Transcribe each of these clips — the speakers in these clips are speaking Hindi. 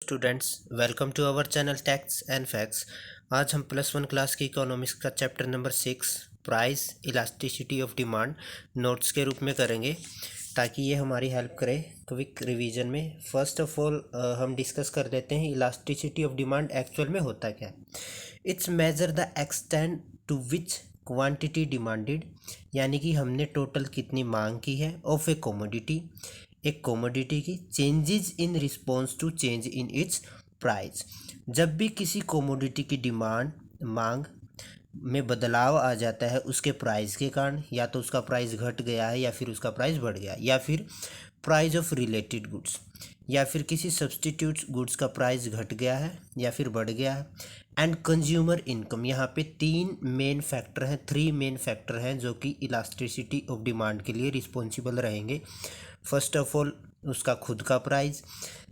Students, welcome to our channel tax and facts. आज हम +1 क्लास की इकोनॉमिक्स का chapter number 6 price elasticity of demand notes के रूप में करेंगे ताकि ये हमारी हेल्प करे क्विक रिवीजन में। फर्स्ट ऑफ ऑल हम डिस्कस कर लेते हैं इलास्टिसिटी ऑफ डिमांड एक्चुअल में होता क्या है। It's measure the extent to which quantity demanded, यानी कि हमने टोटल कितनी मांग की है ऑफ ए कोमोडिटी, एक कोमोडिटी की changes in response to change in its price. जब भी किसी कोमोडिटी की डिमांड मांग में बदलाव आ जाता है उसके प्राइस के कारण, या तो उसका प्राइस घट गया है या फिर उसका प्राइस बढ़ गया, या फिर प्राइस ऑफ रिलेटेड गुड्स, या फिर किसी सब्सटीट्यूट गुड्स का प्राइस घट गया है या फिर बढ़ गया है। एंड कंज्यूमर इनकम, यहाँ पे थ्री मेन फैक्टर हैं जो कि इलास्टिसिटी ऑफ डिमांड के लिए रिस्पॉन्सिबल रहेंगे। फर्स्ट ऑफ ऑल उसका खुद का price,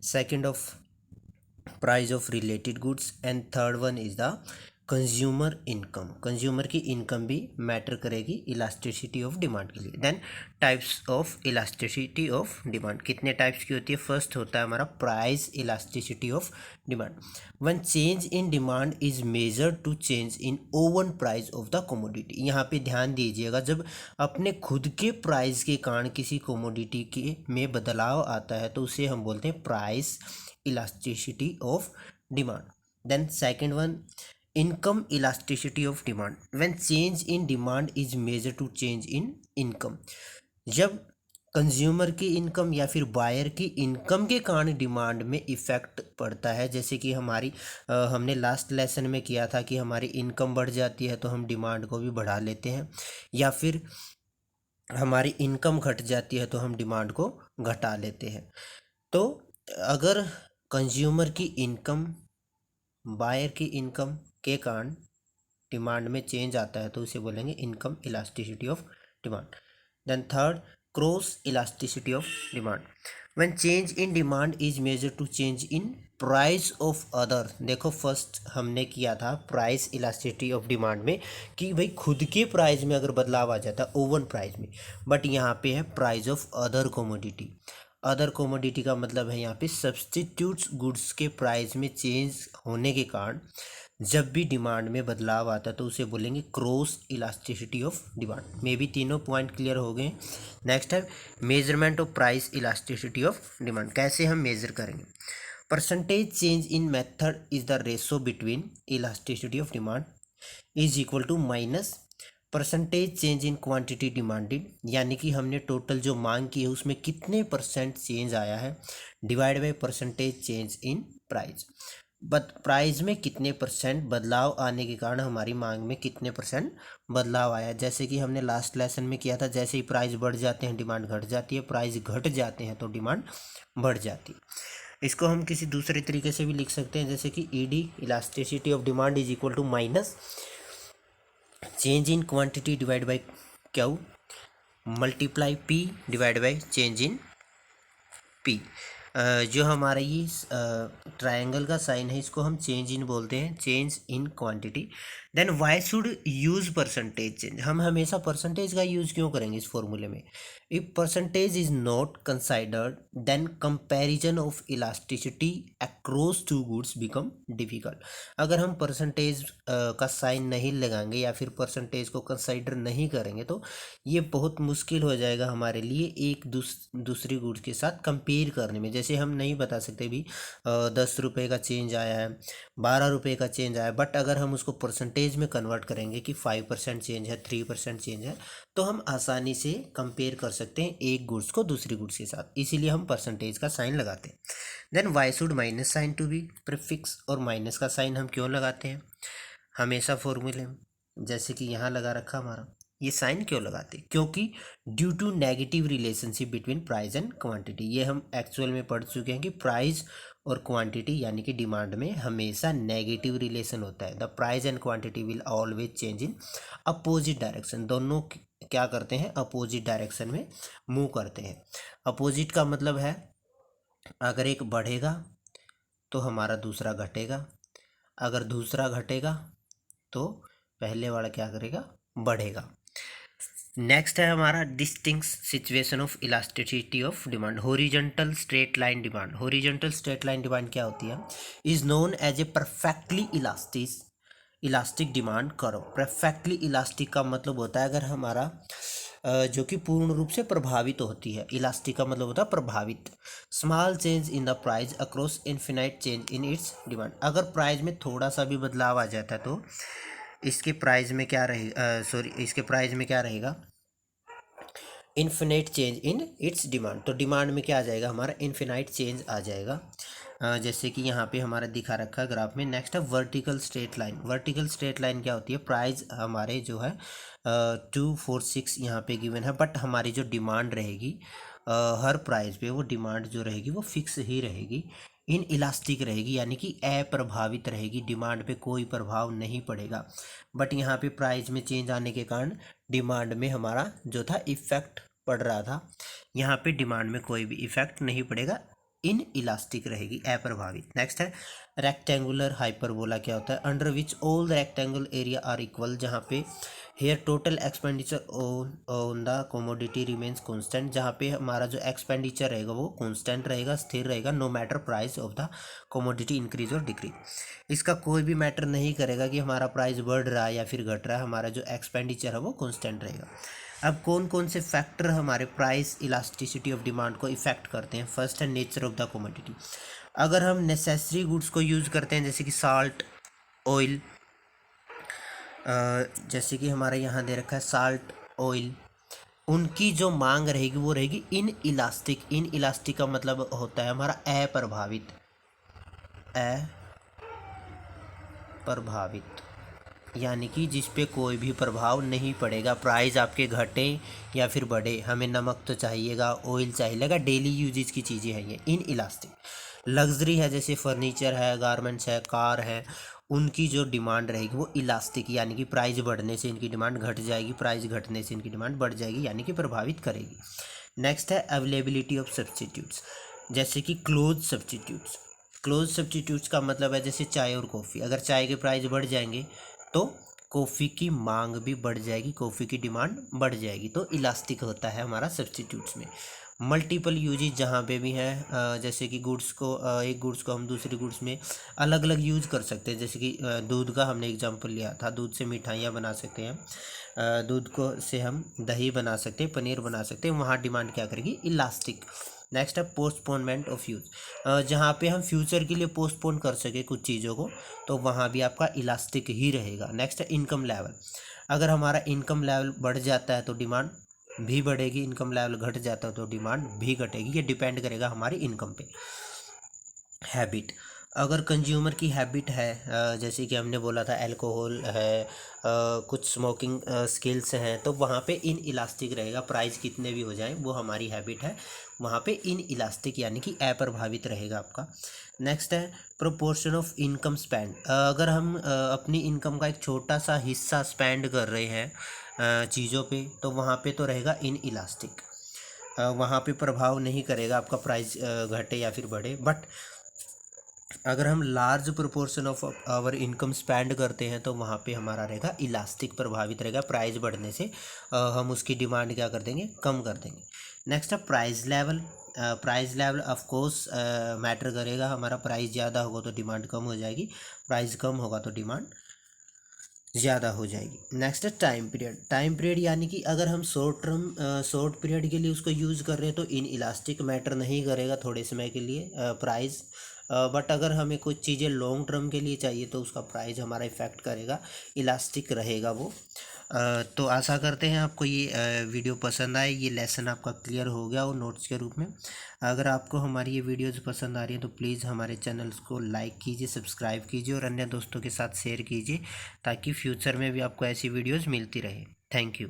second of price of related goods, and third one is the consumer income. Consumer की इनकम भी मैटर करेगी इलास्टिसिटी ऑफ डिमांड के लिए। Then types of elasticity of demand कितने टाइप्स की होती है। फर्स्ट होता है हमारा price elasticity of demand. When change in demand is measured to change in own price of the commodity. यहाँ पे ध्यान दीजिएगा, जब अपने खुद के प्राइस के कारण किसी कोमोडिटी के में बदलाव आता है तो उसे हम बोलते हैं price elasticity of demand. Then second one income elasticity of demand. When change in demand is measure to change in income, जब कंज्यूमर की इनकम या फिर बायर की इनकम के कारण डिमांड में इफेक्ट पड़ता है। जैसे कि हमने लास्ट लेसन में किया था कि हमारी इनकम बढ़ जाती है तो हम डिमांड को भी बढ़ा लेते हैं, या फिर हमारी इनकम घट जाती है तो हम डिमांड को घटा लेते हैं। तो अगर कंज्यूमर की इनकम बायर की इनकम के कारण डिमांड में चेंज आता है तो उसे बोलेंगे income elasticity of demand. Then third cross elasticity of demand. When change in demand is measure to change in price of other. देखो फर्स्ट हमने किया था प्राइस इलास्टिसिटी ऑफ डिमांड में कि भाई खुद के प्राइस में अगर बदलाव आ जाता है ओवन प्राइस में, बट यहाँ पे है price of other commodity. Other commodity का मतलब है यहाँ पे सब्सटीट्यूट्स गुड्स के प्राइस में चेंज होने के कारण जब भी डिमांड में बदलाव आता है तो उसे बोलेंगे क्रॉस इलास्टिसिटी ऑफ डिमांड। मे भी तीनों पॉइंट क्लियर हो गए। नेक्स्ट है measurement of price elasticity of demand. कैसे हम मेजर करेंगे। Percentage change in method is the ratio between elasticity of demand is equal to minus percentage change in quantity demanded, यानी कि हमने टोटल जो मांग की है उसमें कितने परसेंट चेंज आया है, divide by percentage change in price. Price में कितने परसेंट बदलाव आने के कारण हमारी मांग में कितने परसेंट बदलाव आया। जैसे कि हमने लास्ट लेसन में किया था, जैसे ही प्राइस बढ़ जाते हैं डिमांड घट जाती है, प्राइस घट जाते हैं तो डिमांड बढ़ जाती है। इसको हम किसी दूसरे तरीके से भी लिख सकते हैं, जैसे कि ED elasticity of demand is equal to minus change in quantity divide by q multiply p divide by change in p. जो हमारा ये ट्रायंगल का साइन है इसको हम चेंज इन बोलते हैं, change in quantity. Then why should use percentage change. हम हमेशा परसेंटेज का यूज क्यों करेंगे इस फॉर्मूले में। If percentage is not considered then comparison of elasticity across two goods become difficult. अगर हम परसेंटेज का साइन नहीं लगाएंगे या फिर परसेंटेज को कंसाइडर नहीं करेंगे तो ये बहुत मुश्किल हो जाएगा हमारे लिए एक दूसरी गुड्स के साथ कंपेयर करने में। जैसे हम नहीं बता सकते भी 10 रुपये का चेंज आया है, 12 रुपये का चेंज आया, बट अगर हम उसको परसेंटेज में कन्वर्ट करेंगे कि 5% चेंज है, 3% चेंज है, तो हम आसानी से कंपेयर कर सकते हैं एक गुड्स को दूसरी गुड्स के साथ। इसीलिए हम परसेंटेज का साइन लगाते हैं। Then why should minus sign to be prefix. और माइनस का साइन हम क्यों लगाते हैं हमेशा फॉर्मूले में, जैसे कि यहाँ लगा रखा हमारा ये साइन क्यों लगाते हैं, क्योंकि due to negative relationship between price and quantity. ये हम एक्चुअल में पढ़ चुके हैं कि प्राइस और क्वांटिटी यानी कि डिमांड में हमेशा नेगेटिव रिलेशन होता है। The price and quantity will always change in opposite direction. दोनों क्या करते हैं, अपोजिट डायरेक्शन में मूव करते हैं। अपोजिट का मतलब है अगर एक बढ़ेगा तो हमारा दूसरा घटेगा, अगर दूसरा घटेगा तो पहले वाला क्या करेगा, बढ़ेगा। नेक्स्ट है हमारा distinct situation of elasticity of demand, horizontal straight line demand. Horizontal straight line demand क्या होती है? Is known as a perfectly elastic demand curve. Perfectly elastic का मतलब होता है अगर हमारा जो कि पूर्ण रूप से प्रभावित होती है। इलास्टिक का मतलब होता है प्रभावित। Small change in the price across infinite change in it's demand. अगर प्राइस में थोड़ा सा भी बदलाव आ जाता है तो इसके प्राइस में क्या रहेगा, इसके प्राइस में क्या रहेगा? Infinite change in it's demand. तो डिमांड में क्या आ जाएगा हमारा? इन्फिनाइट चेंज आ जाएगा। जैसे कि यहाँ पे हमारा दिखा रखा है ग्राफ में। नेक्स्ट है vertical straight line. Vertical straight line क्या होती है? प्राइस हमारे जो है 246 यहाँ पे गिवन है, बट हमारी जो डिमांड रहेगी हर प्राइस पे वो डिमांड जो रहेगी वो फिक्स ही रहेगी, इन इलास्टिक रहेगी, यानी कि अप्रभावित रहेगी, डिमांड पे कोई प्रभाव नहीं पड़ेगा। बट यहाँ पे प्राइस में चेंज आने के कारण डिमांड में हमारा जो था इफेक्ट पड़ रहा था, यहाँ पे डिमांड में कोई भी इफेक्ट नहीं पड़ेगा, इन इलास्टिक रहेगी, अप्रभावित। नेक्स्ट है रेक्टेंगुलर हाइपरबोला। क्या होता है? Under which all the rectangle area are equal, जहाँ पे here total expenditure on the commodity remains constant, जहाँ पे हमारा जो एक्सपेंडिचर रहेगा वो कांस्टेंट रहेगा, स्थिर रहेगा, no matter price of the commodity increase और डिक्रीज। इसका कोई भी मैटर नहीं करेगा कि हमारा प्राइस बढ़ रहा है या फिर घट रहा है, हमारा जो एक्सपेंडिचर है वो कांस्टेंट रहेगा। अब कौन कौन से फैक्टर हमारे प्राइस इलास्टिसिटी ऑफ डिमांड को इफेक्ट करते हैं? फर्स्ट है नेचर ऑफ द कमोडिटी। अगर हम नेसेसरी गुड्स को यूज़ करते हैं जैसे कि साल्ट, ऑयल, जैसे कि हमारे यहाँ दे रखा है साल्ट, ऑयल, उनकी जो मांग रहेगी वो रहेगी इन इलास्टिक। इन इलास्टिक का मतलब होता है हमारा अप्रभावित, यानी कि जिस पे कोई भी प्रभाव नहीं पड़ेगा। प्राइस आपके घटे या फिर बढ़े, हमें नमक तो चाहिएगा, ऑयल चाहिएगा, डेली यूजेज की चीज़ें हैं ये इन इलास्टिक। लग्जरी है जैसे फर्नीचर है, गारमेंट्स है, कार है, उनकी जो डिमांड रहेगी वो इलास्टिक, यानी कि प्राइस बढ़ने से इनकी डिमांड घट जाएगी, प्राइस घटने से इनकी डिमांड बढ़ जाएगी, यानी कि प्रभावित करेगी। नेक्स्ट है अवेलेबिलिटी ऑफ सब्सटीट्यूट्स, जैसे कि क्लोज सब्सटीट्यूट्स। क्लोज सब्सटीट्यूट्स का मतलब है जैसे चाय और कॉफ़ी। अगर चाय के प्राइस बढ़ जाएंगे तो कॉफ़ी की मांग भी बढ़ जाएगी, कॉफ़ी की डिमांड बढ़ जाएगी, तो इलास्टिक होता है हमारा सब्सटीट्यूट्स में। मल्टीपल यूजेज जहाँ पे भी हैं, जैसे कि गुड्स को एक गुड्स को हम दूसरी गुड्स में अलग अलग यूज़ कर सकते हैं। जैसे कि दूध का हमने एग्जांपल लिया था, दूध से मिठाइयाँ बना सकते हैं, दूध को से हम दही बना सकते हैं, पनीर बना सकते हैं, वहाँ डिमांड क्या करेगी? इलास्टिक। नेक्स्ट है पोस्टपोनमेंट ऑफ यूज़, जहाँ पे हम फ्यूचर के लिए पोस्टपोन कर सके कुछ चीज़ों को, तो वहाँ भी आपका इलास्टिक ही रहेगा। नेक्स्ट है इनकम लेवल। अगर हमारा इनकम लेवल बढ़ जाता है तो डिमांड भी बढ़ेगी, इनकम लेवल घट जाता है तो डिमांड भी घटेगी, ये डिपेंड करेगा हमारी इनकम पे। हैबिट, अगर कंज्यूमर की हैबिट है, जैसे कि हमने बोला था अल्कोहल है, कुछ स्मोकिंग स्किल्स हैं, तो वहाँ पे इन इलास्टिक रहेगा, प्राइस कितने भी हो जाएं वो हमारी हैबिट है, वहाँ पे इन इलास्टिक यानी कि अप्रभावित रहेगा आपका। नेक्स्ट है प्रोपोर्शन ऑफ इनकम स्पेंड। अगर हम अपनी इनकम का एक छोटा सा हिस्सा स्पेंड कर रहे हैं चीज़ों पे, तो वहाँ पे तो रहेगा इन इलास्टिक, वहाँ पे प्रभाव नहीं करेगा आपका प्राइस घटे या फिर बढ़े। बट अगर हम large proportion of our income spend करते हैं तो वहाँ पे हमारा रहेगा इलास्टिक, प्रभावित रहेगा, प्राइस बढ़ने से हम उसकी डिमांड क्या कर देंगे? कम कर देंगे। नेक्स्ट है price level. Price level of course matter करेगा, हमारा प्राइस ज़्यादा होगा तो डिमांड कम हो जाएगी, प्राइस कम होगा तो डिमांड ज़्यादा हो जाएगी। नेक्स्ट है टाइम पीरियड। टाइम पीरियड यानी कि अगर हम शॉर्ट पीरियड के लिए उसको यूज़ कर रहे हैं तो इन इलास्टिक मैटर नहीं करेगा थोड़े समय के लिए प्राइस, बट अगर हमें कुछ चीज़ें लॉन्ग टर्म के लिए चाहिए तो उसका प्राइस हमारा इफ़ेक्ट करेगा, इलास्टिक रहेगा वो। तो आशा करते हैं आपको ये वीडियो पसंद आए, ये लेसन आपका क्लियर हो गया हो नोट्स के रूप में। अगर आपको हमारी ये वीडियोज़ पसंद आ रही हैं तो प्लीज़ हमारे चैनल्स को लाइक कीजिए, सब्सक्राइब कीजिए और अन्य दोस्तों के साथ शेयर कीजिए, ताकि फ्यूचर में भी आपको ऐसी वीडियोज़ मिलती रहे। Thank you.